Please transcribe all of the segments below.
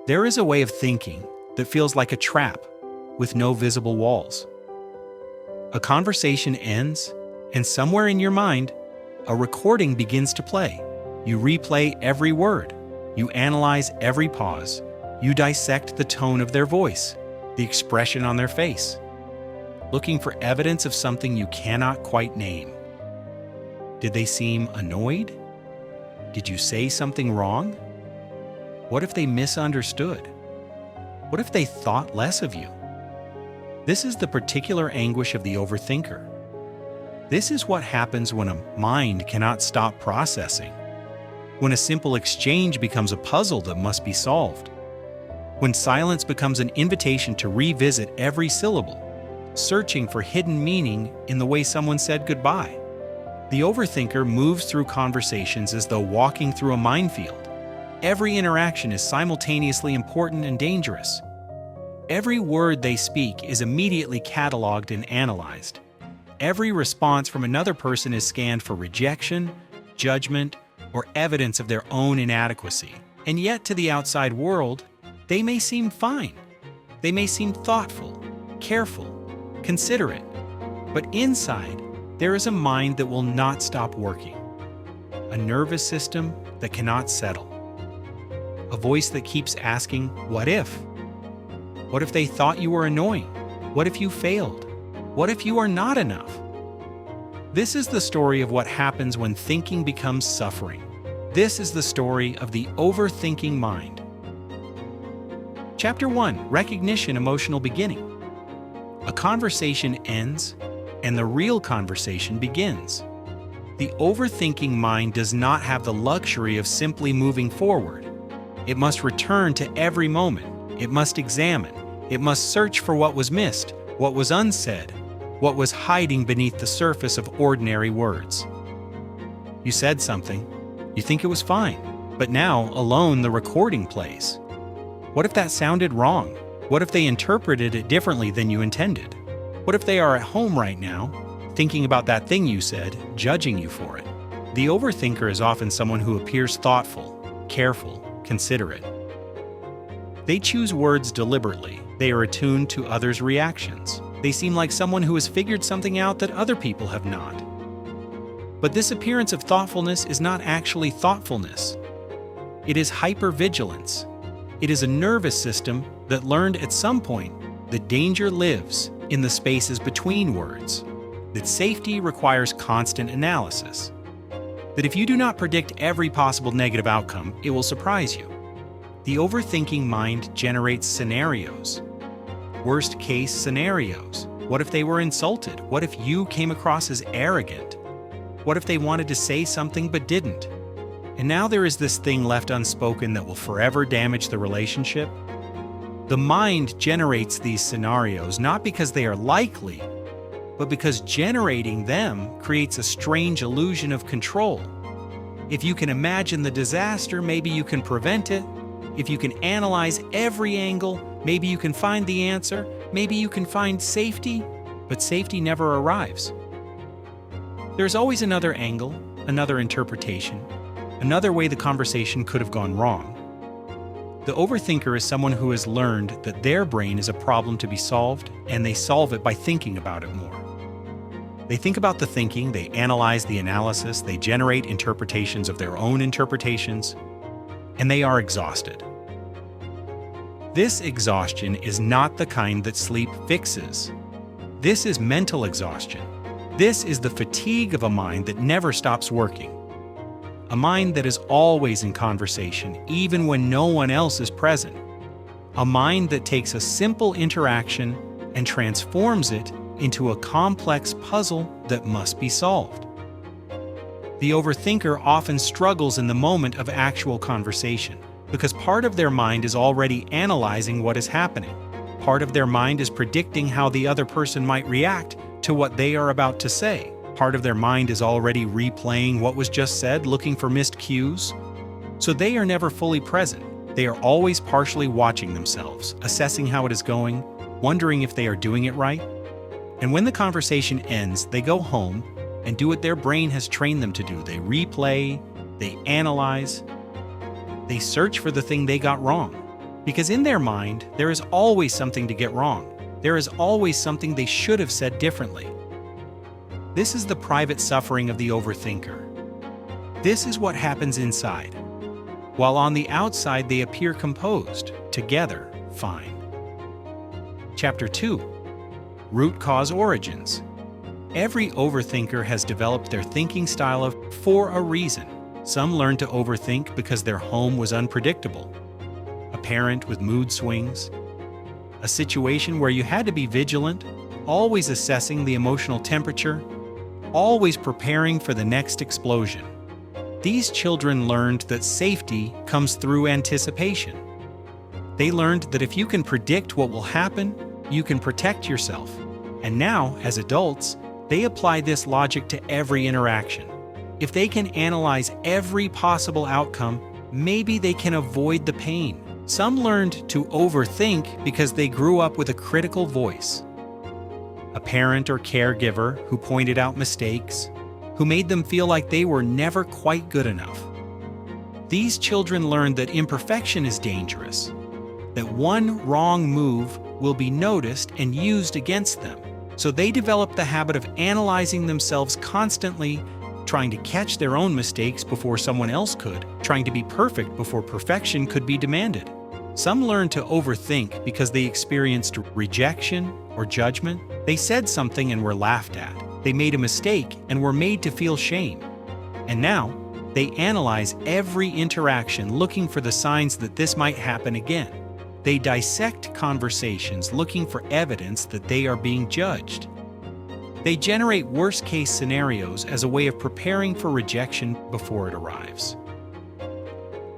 There is a way of thinking that feels like a trap with no visible walls. A conversation ends, and somewhere in your mind, a recording begins to play. You replay every word. You analyze every pause. You dissect the tone of their voice, the expression on their face, looking for evidence of something you cannot quite name. Did they seem annoyed? Did you say something wrong? What if they misunderstood? What if they thought less of you? This is the particular anguish of the overthinker. This is what happens when a mind cannot stop processing, when a simple exchange becomes a puzzle that must be solved, when silence becomes an invitation to revisit every syllable, searching for hidden meaning in the way someone said goodbye. The overthinker moves through conversations as though walking through a minefield. Every interaction is simultaneously important and dangerous. Every word they speak is immediately cataloged and analyzed. Every response from another person is scanned for rejection, judgment, or evidence of their own inadequacy. And yet, to the outside world, they may seem fine. They may seem thoughtful, careful, considerate. But inside, there is a mind that will not stop working. A nervous system that cannot settle. A voice that keeps asking, what if? What if they thought you were annoying? What if you failed? What if you are not enough? This is the story of what happens when thinking becomes suffering. This is the story of the overthinking mind. Chapter 1: Recognition, Emotional Beginning. A conversation ends, and the real conversation begins. The overthinking mind does not have the luxury of simply moving forward. It must return to every moment. It must examine. It must search for what was missed, what was unsaid, what was hiding beneath the surface of ordinary words. You said something. You think it was fine. But now, alone, the recording plays. What if that sounded wrong? What if they interpreted it differently than you intended? What if they are at home right now, thinking about that thing you said, judging you for it? The overthinker is often someone who appears thoughtful, careful, considerate. They choose words deliberately. They are attuned to others' reactions. They seem like someone who has figured something out that other people have not. But this appearance of thoughtfulness is not actually thoughtfulness. It is hypervigilance. It is a nervous system that learned at some point that danger lives in the spaces between words, that safety requires constant analysis, that if you do not predict every possible negative outcome, it will surprise you. The overthinking mind generates scenarios, worst-case scenarios. What if they were insulted? What if you came across as arrogant? What if they wanted to say something but didn't? And now there is this thing left unspoken that will forever damage the relationship. The mind generates these scenarios not because they are likely, but because generating them creates a strange illusion of control. If you can imagine the disaster, maybe you can prevent it. If you can analyze every angle, maybe you can find the answer. Maybe you can find safety, but safety never arrives. There's always another angle, another interpretation, another way the conversation could have gone wrong. The overthinker is someone who has learned that their brain is a problem to be solved, and they solve it by thinking about it more. They think about the thinking, they analyze the analysis, they generate interpretations of their own interpretations, and they are exhausted. This exhaustion is not the kind that sleep fixes. This is mental exhaustion. This is the fatigue of a mind that never stops working. A mind that is always in conversation, even when no one else is present. A mind that takes a simple interaction and transforms it into a complex puzzle that must be solved. The overthinker often struggles in the moment of actual conversation because part of their mind is already analyzing what is happening. Part of their mind is predicting how the other person might react to what they are about to say. Part of their mind is already replaying what was just said, looking for missed cues. So they are never fully present. They are always partially watching themselves, assessing how it is going, wondering if they are doing it right. And when the conversation ends, they go home and do what their brain has trained them to do. They replay, they analyze, they search for the thing they got wrong. Because in their mind, there is always something to get wrong. There is always something they should have said differently. This is the private suffering of the overthinker. This is what happens inside. While on the outside they appear composed, together, fine. Chapter 2. Root Cause Origins. Every overthinker has developed their thinking style for a reason. Some learn to overthink because their home was unpredictable. A parent with mood swings. A situation where you had to be vigilant, always assessing the emotional temperature, always preparing for the next explosion. These children learned that safety comes through anticipation. They learned that if you can predict what will happen, you can protect yourself. And now, as adults, they apply this logic to every interaction. If they can analyze every possible outcome, maybe they can avoid the pain. Some learned to overthink because they grew up with a critical voice. A parent or caregiver who pointed out mistakes, who made them feel like they were never quite good enough. These children learned that imperfection is dangerous, that one wrong move will be noticed and used against them. So they developed the habit of analyzing themselves constantly, trying to catch their own mistakes before someone else could, trying to be perfect before perfection could be demanded. Some learned to overthink because they experienced rejection or judgment. They said something and were laughed at. They made a mistake and were made to feel shame. And now, they analyze every interaction looking for the signs that this might happen again. They dissect conversations looking for evidence that they are being judged. They generate worst-case scenarios as a way of preparing for rejection before it arrives.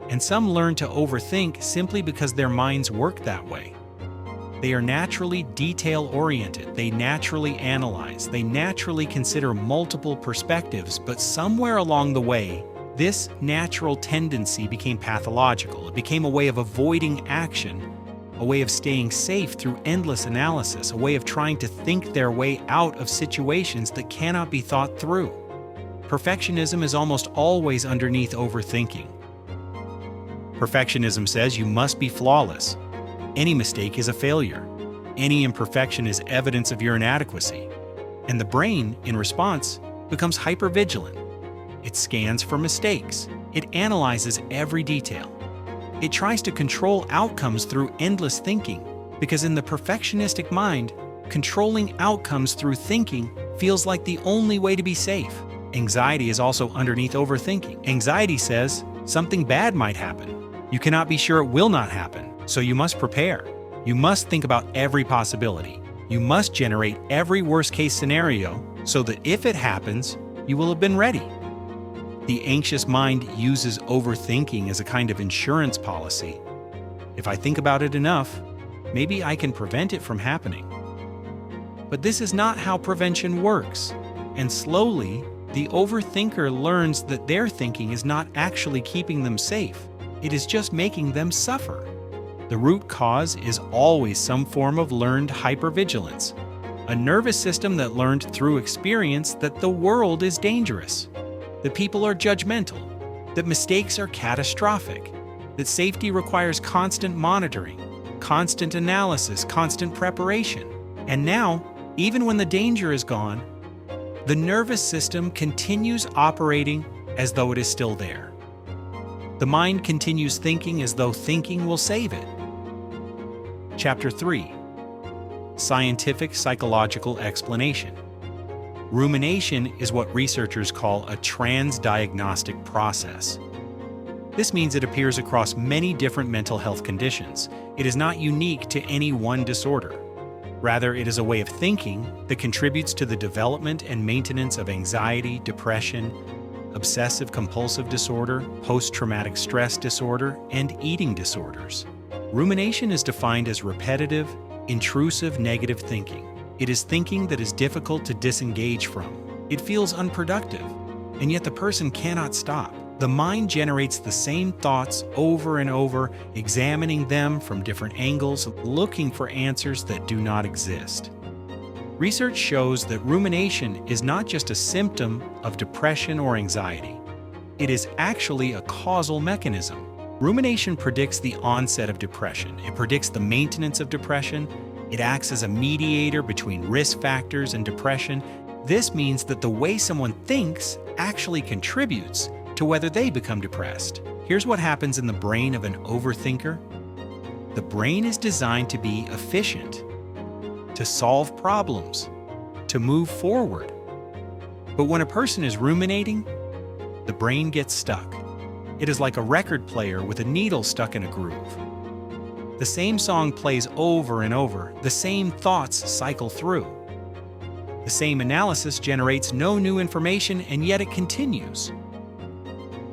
And some learn to overthink simply because their minds work that way. They are naturally detail-oriented, they naturally analyze, they naturally consider multiple perspectives, but somewhere along the way, this natural tendency became pathological. It became a way of avoiding action, a way of staying safe through endless analysis, a way of trying to think their way out of situations that cannot be thought through. Perfectionism is almost always underneath overthinking. Perfectionism says you must be flawless. Any mistake is a failure. Any imperfection is evidence of your inadequacy. And the brain, in response, becomes hypervigilant. It scans for mistakes. It analyzes every detail. It tries to control outcomes through endless thinking, because in the perfectionistic mind, controlling outcomes through thinking feels like the only way to be safe. Anxiety is also underneath overthinking. Anxiety says something bad might happen. You cannot be sure it will not happen, so you must prepare. You must think about every possibility. You must generate every worst-case scenario so that if it happens, you will have been ready. The anxious mind uses overthinking as a kind of insurance policy. If I think about it enough, maybe I can prevent it from happening. But this is not how prevention works, and slowly, the overthinker learns that their thinking is not actually keeping them safe. It is just making them suffer. The root cause is always some form of learned hypervigilance, a nervous system that learned through experience that the world is dangerous, that people are judgmental, that mistakes are catastrophic, that safety requires constant monitoring, constant analysis, constant preparation. And now, even when the danger is gone, the nervous system continues operating as though it is still there. The mind continues thinking as though thinking will save it. Chapter 3. Scientific Psychological Explanation. Rumination is what researchers call a transdiagnostic process. This means it appears across many different mental health conditions. It is not unique to any one disorder. Rather, it is a way of thinking that contributes to the development and maintenance of anxiety, depression, obsessive-compulsive disorder, post-traumatic stress disorder, and eating disorders. Rumination is defined as repetitive, intrusive negative thinking. It is thinking that is difficult to disengage from. It feels unproductive, and yet the person cannot stop. The mind generates the same thoughts over and over, examining them from different angles, looking for answers that do not exist. Research shows that rumination is not just a symptom of depression or anxiety. It is actually a causal mechanism. Rumination predicts the onset of depression. It predicts the maintenance of depression. It acts as a mediator between risk factors and depression. This means that the way someone thinks actually contributes to whether they become depressed. Here's what happens in the brain of an overthinker. The brain is designed to be efficient, to solve problems, to move forward. But when a person is ruminating, the brain gets stuck. It is like a record player with a needle stuck in a groove. The same song plays over and over, the same thoughts cycle through. The same analysis generates no new information, and yet it continues.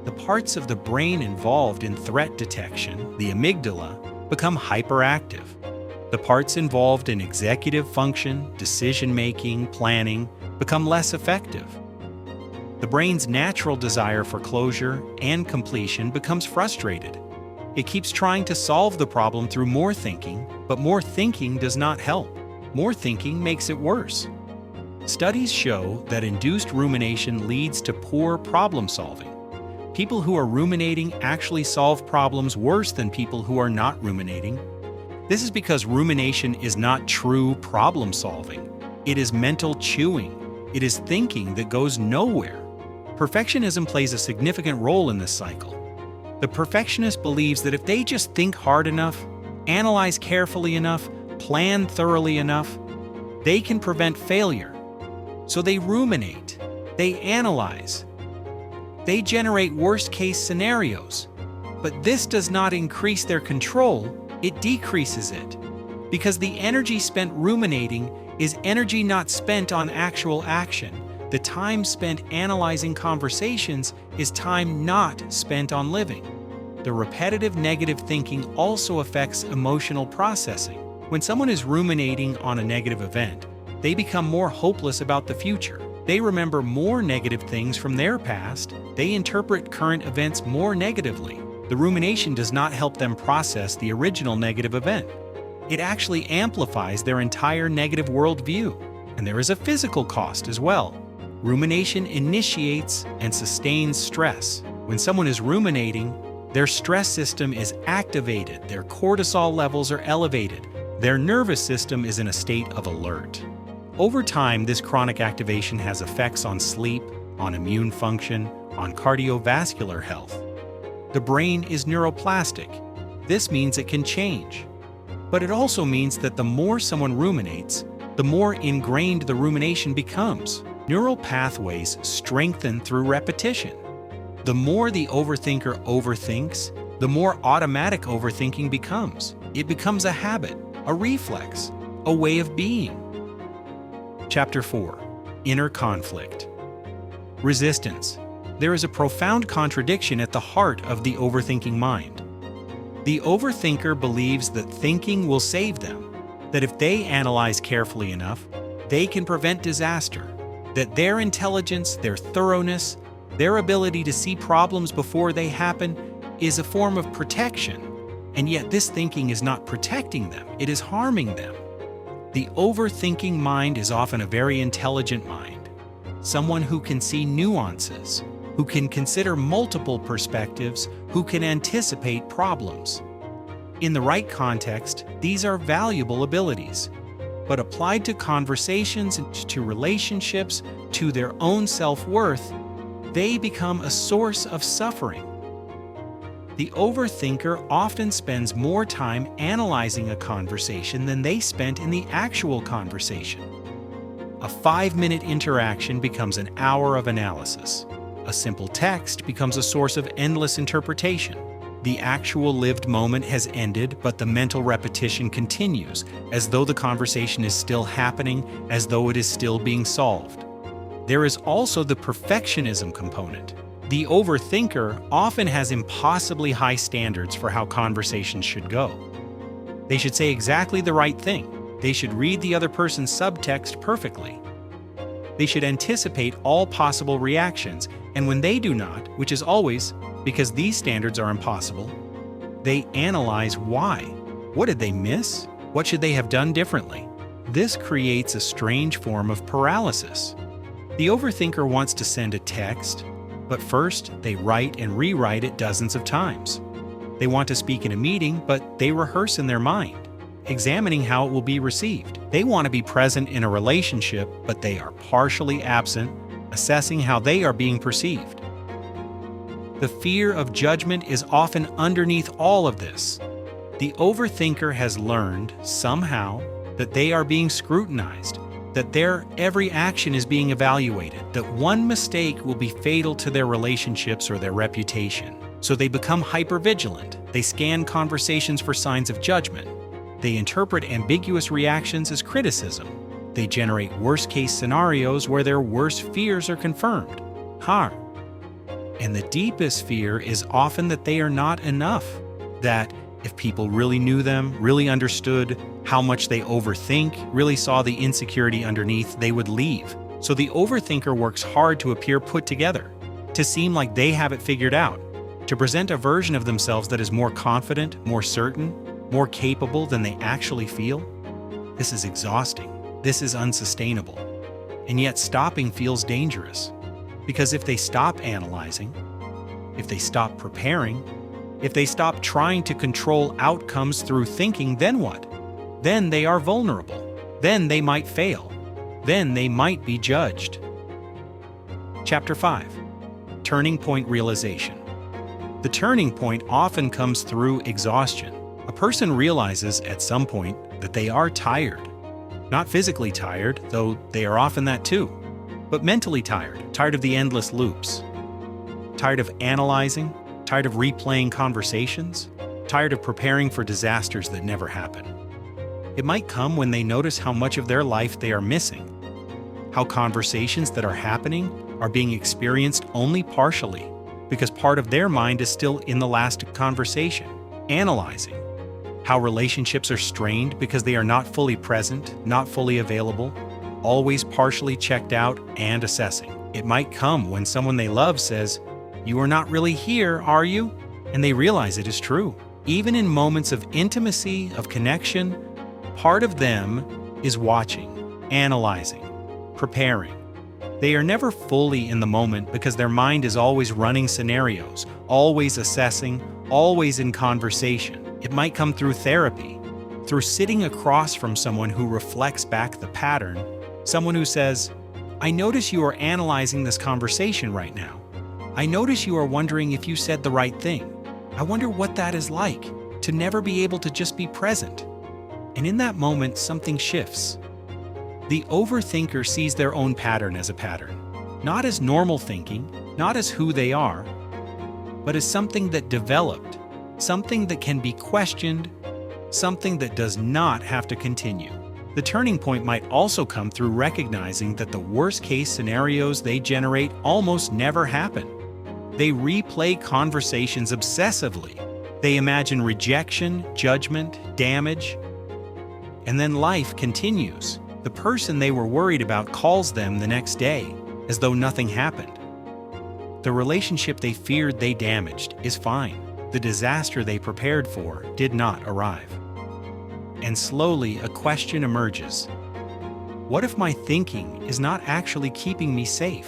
The parts of the brain involved in threat detection, the amygdala, become hyperactive. The parts involved in executive function, decision-making, planning, become less effective. The brain's natural desire for closure and completion becomes frustrated. It keeps trying to solve the problem through more thinking, but more thinking does not help. More thinking makes it worse. Studies show that induced rumination leads to poor problem solving. People who are ruminating actually solve problems worse than people who are not ruminating. This is because rumination is not true problem solving. It is mental chewing. It is thinking that goes nowhere. Perfectionism plays a significant role in this cycle. The perfectionist believes that if they just think hard enough, analyze carefully enough, plan thoroughly enough, they can prevent failure. So they ruminate, they analyze, they generate worst-case scenarios. But this does not increase their control, it decreases it. Because the energy spent ruminating is energy not spent on actual action. The time spent analyzing conversations is time not spent on living. The repetitive negative thinking also affects emotional processing. When someone is ruminating on a negative event, they become more hopeless about the future. They remember more negative things from their past. They interpret current events more negatively. The rumination does not help them process the original negative event. It actually amplifies their entire negative worldview. And there is a physical cost as well. Rumination initiates and sustains stress. When someone is ruminating, their stress system is activated, their cortisol levels are elevated, their nervous system is in a state of alert. Over time, this chronic activation has effects on sleep, on immune function, on cardiovascular health. The brain is neuroplastic. This means it can change. But it also means that the more someone ruminates, the more ingrained the rumination becomes. Neural pathways strengthen through repetition. The more the overthinker overthinks, the more automatic overthinking becomes. It becomes a habit, a reflex, a way of being. Chapter 4. Inner Conflict. Resistance. There is a profound contradiction at the heart of the overthinking mind. The overthinker believes that thinking will save them, that if they analyze carefully enough, they can prevent disaster, that their intelligence, their thoroughness, their ability to see problems before they happen is a form of protection. And yet this thinking is not protecting them, it is harming them. The overthinking mind is often a very intelligent mind, someone who can see nuances, who can consider multiple perspectives, who can anticipate problems. In the right context, these are valuable abilities. But applied to conversations, to relationships, to their own self-worth, they become a source of suffering. The overthinker often spends more time analyzing a conversation than they spent in the actual conversation. A 5-minute interaction becomes an hour of analysis. A simple text becomes a source of endless interpretation. The actual lived moment has ended, but the mental repetition continues, as though the conversation is still happening, as though it is still being solved. There is also the perfectionism component. The overthinker often has impossibly high standards for how conversations should go. They should say exactly the right thing. They should read the other person's subtext perfectly. They should anticipate all possible reactions, and when they do not, which is always because these standards are impossible, they analyze why. What did they miss? What should they have done differently? This creates a strange form of paralysis. The overthinker wants to send a text, but first they write and rewrite it dozens of times. They want to speak in a meeting, but they rehearse in their mind, examining how it will be received. They want to be present in a relationship, but they are partially absent, assessing how they are being perceived. The fear of judgment is often underneath all of this. The overthinker has learned, somehow, that they are being scrutinized, that their every action is being evaluated, that one mistake will be fatal to their relationships or their reputation. So they become hypervigilant. They scan conversations for signs of judgment. They interpret ambiguous reactions as criticism. They generate worst-case scenarios where their worst fears are confirmed. Harm. And the deepest fear is often that they are not enough, that if people really knew them, really understood how much they overthink, really saw the insecurity underneath, they would leave. So the overthinker works hard to appear put together, to seem like they have it figured out, to present a version of themselves that is more confident, more certain, more capable than they actually feel. This is exhausting. This is unsustainable. And yet stopping feels dangerous. Because if they stop analyzing, if they stop preparing, if they stop trying to control outcomes through thinking, then what? Then they are vulnerable. Then they might fail. Then they might be judged. Chapter 5. Turning Point Realization. The turning point often comes through exhaustion. A person realizes at some point that they are tired. Not physically tired, though they are often that too, but mentally tired, tired of the endless loops. Tired of analyzing, tired of replaying conversations, tired of preparing for disasters that never happen. It might come when they notice how much of their life they are missing, how conversations that are happening are being experienced only partially, because part of their mind is still in the last conversation, analyzing, how relationships are strained because they are not fully present, not fully available, always partially checked out and assessing. It might come when someone they love says, "You are not really here, are you?" And they realize it is true. Even in moments of intimacy, of connection, part of them is watching, analyzing, preparing. They are never fully in the moment because their mind is always running scenarios, always assessing, always in conversation. It might come through therapy, through sitting across from someone who reflects back the pattern, someone who says, "I notice you are analyzing this conversation right now. I notice you are wondering if you said the right thing. I wonder what that is like, to never be able to just be present." And in that moment, something shifts. The overthinker sees their own pattern as a pattern, not as normal thinking, not as who they are, but as something that developed, something that can be questioned, something that does not have to continue. The turning point might also come through recognizing that the worst-case scenarios they generate almost never happen. They replay conversations obsessively. They imagine rejection, judgment, damage, and then life continues. The person they were worried about calls them the next day, as though nothing happened. The relationship they feared they damaged is fine. The disaster they prepared for did not arrive. And slowly a question emerges. What if my thinking is not actually keeping me safe?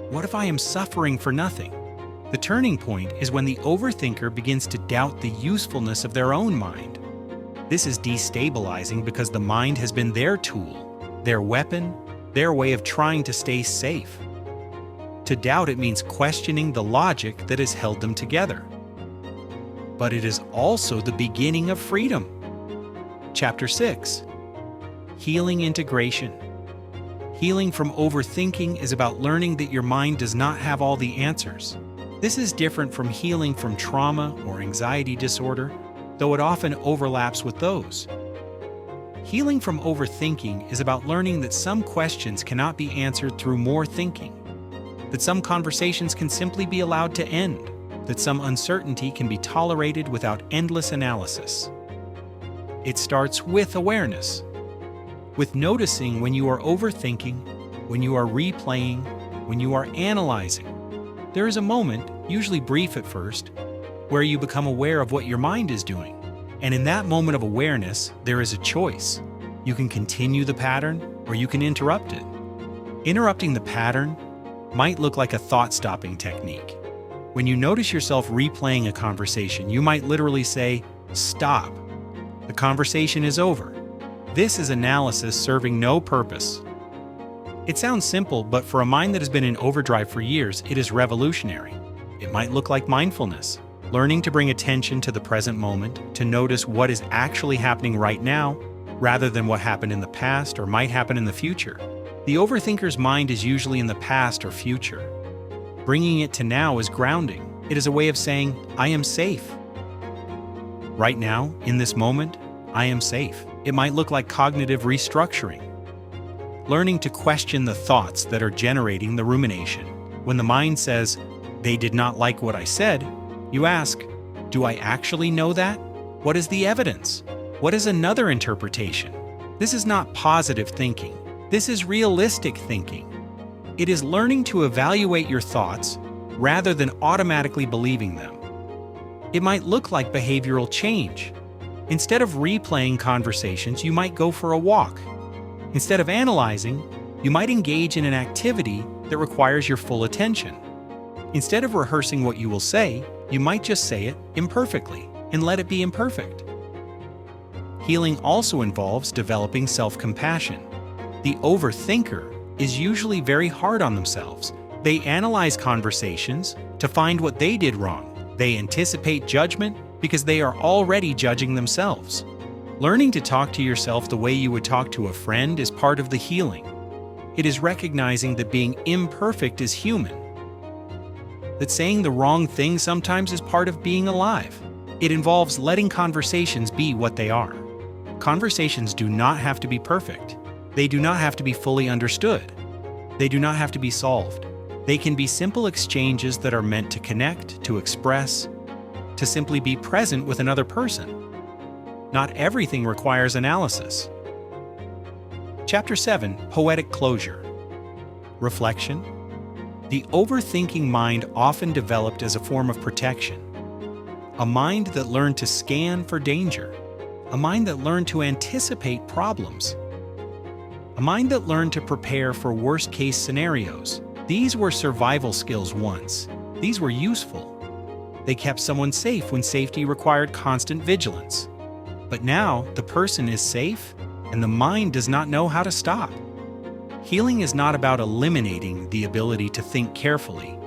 What if I am suffering for nothing? The turning point is when the overthinker begins to doubt the usefulness of their own mind. This is destabilizing because the mind has been their tool, their weapon, their way of trying to stay safe. To doubt it means questioning the logic that has held them together. But it is also the beginning of freedom. Chapter 6. Healing Integration. Healing from overthinking is about learning that your mind does not have all the answers. This is different from healing from trauma or anxiety disorder, though it often overlaps with those. Healing from overthinking is about learning that some questions cannot be answered through more thinking, that some conversations can simply be allowed to end, that some uncertainty can be tolerated without endless analysis. It starts with awareness, with noticing when you are overthinking, when you are replaying, when you are analyzing. There is a moment, usually brief at first, where you become aware of what your mind is doing. And in that moment of awareness, there is a choice. You can continue the pattern, or you can interrupt it. Interrupting the pattern might look like a thought-stopping technique, When you notice yourself replaying a conversation, you might literally say, "Stop. The conversation is over." This is analysis serving no purpose. It sounds simple, but for a mind that has been in overdrive for years, it is revolutionary. It might look like mindfulness, learning to bring attention to the present moment, to notice what is actually happening right now, rather than what happened in the past or might happen in the future. The overthinker's mind is usually in the past or future. Bringing it to now is grounding. It is a way of saying, "I am safe." Right now, in this moment, I am safe. It might look like cognitive restructuring. Learning to question the thoughts that are generating the rumination. When the mind says, "They did not like what I said," you ask, "Do I actually know that? What is the evidence? What is another interpretation?" This is not positive thinking. This is realistic thinking. It is learning to evaluate your thoughts rather than automatically believing them. It might look like behavioral change. Instead of replaying conversations, you might go for a walk. Instead of analyzing, you might engage in an activity that requires your full attention. Instead of rehearsing what you will say, you might just say it imperfectly and let it be imperfect. Healing also involves developing self-compassion. The overthinker is usually very hard on themselves. They analyze conversations to find what they did wrong. They anticipate judgment because they are already judging themselves. Learning to talk to yourself the way you would talk to a friend is part of the healing. It is recognizing that being imperfect is human. That saying the wrong thing sometimes is part of being alive. It involves letting conversations be what they are. Conversations do not have to be perfect. They do not have to be fully understood. They do not have to be solved. They can be simple exchanges that are meant to connect, to express, to simply be present with another person. Not everything requires analysis. Chapter 7, Poetic Closure. Reflection. The overthinking mind often developed as a form of protection. A mind that learned to scan for danger. A mind that learned to anticipate problems. A mind that learned to prepare for worst-case scenarios. These were survival skills once. These were useful. They kept someone safe when safety required constant vigilance. But now, the person is safe, and the mind does not know how to stop. Healing is not about eliminating the ability to think carefully.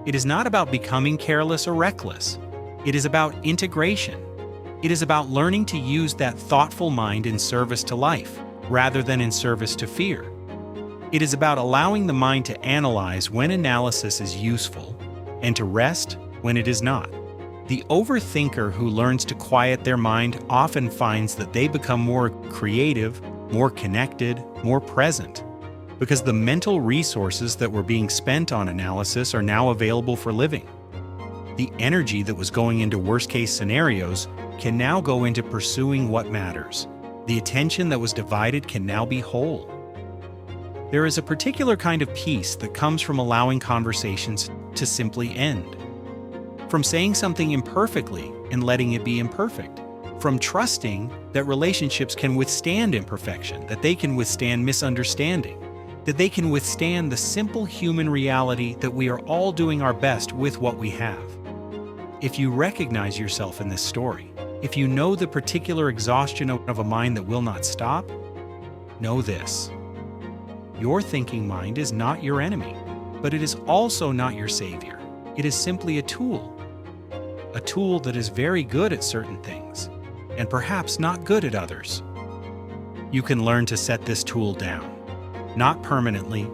It is not about becoming careless or reckless. It is about integration. It is about learning to use that thoughtful mind in service to life, rather than in service to fear. It is about allowing the mind to analyze when analysis is useful, and to rest when it is not. The overthinker who learns to quiet their mind often finds that they become more creative, more connected, more present, because the mental resources that were being spent on analysis are now available for living. The energy that was going into worst-case scenarios can now go into pursuing what matters. The attention that was divided can now be whole. There is a particular kind of peace that comes from allowing conversations to simply end. From saying something imperfectly and letting it be imperfect. From trusting that relationships can withstand imperfection, that they can withstand misunderstanding, that they can withstand the simple human reality that we are all doing our best with what we have. If you recognize yourself in this story, if you know the particular exhaustion of a mind that will not stop, know this. Your thinking mind is not your enemy, but it is also not your savior. It is simply a tool that is very good at certain things, and perhaps not good at others. You can learn to set this tool down, not permanently,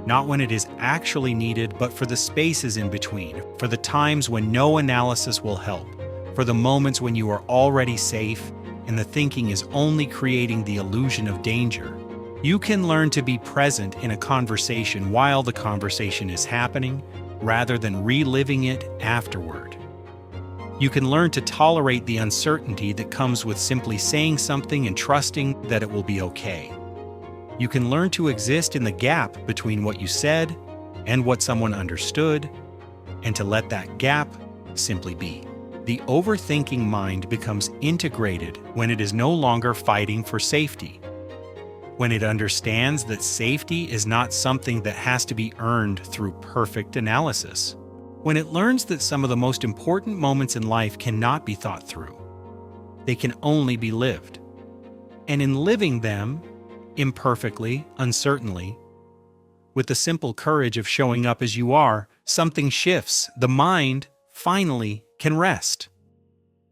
not when it is actually needed, but for the spaces in between, for the times when no analysis will help, for the moments when you are already safe and the thinking is only creating the illusion of danger. You can learn to be present in a conversation while the conversation is happening, rather than reliving it afterward. You can learn to tolerate the uncertainty that comes with simply saying something and trusting that it will be okay. You can learn to exist in the gap between what you said and what someone understood, and to let that gap simply be. The overthinking mind becomes integrated when it is no longer fighting for safety. When it understands that safety is not something that has to be earned through perfect analysis. When it learns that some of the most important moments in life cannot be thought through, they can only be lived. And in living them, imperfectly, uncertainly, with the simple courage of showing up as you are, something shifts. The mind, finally, can rest.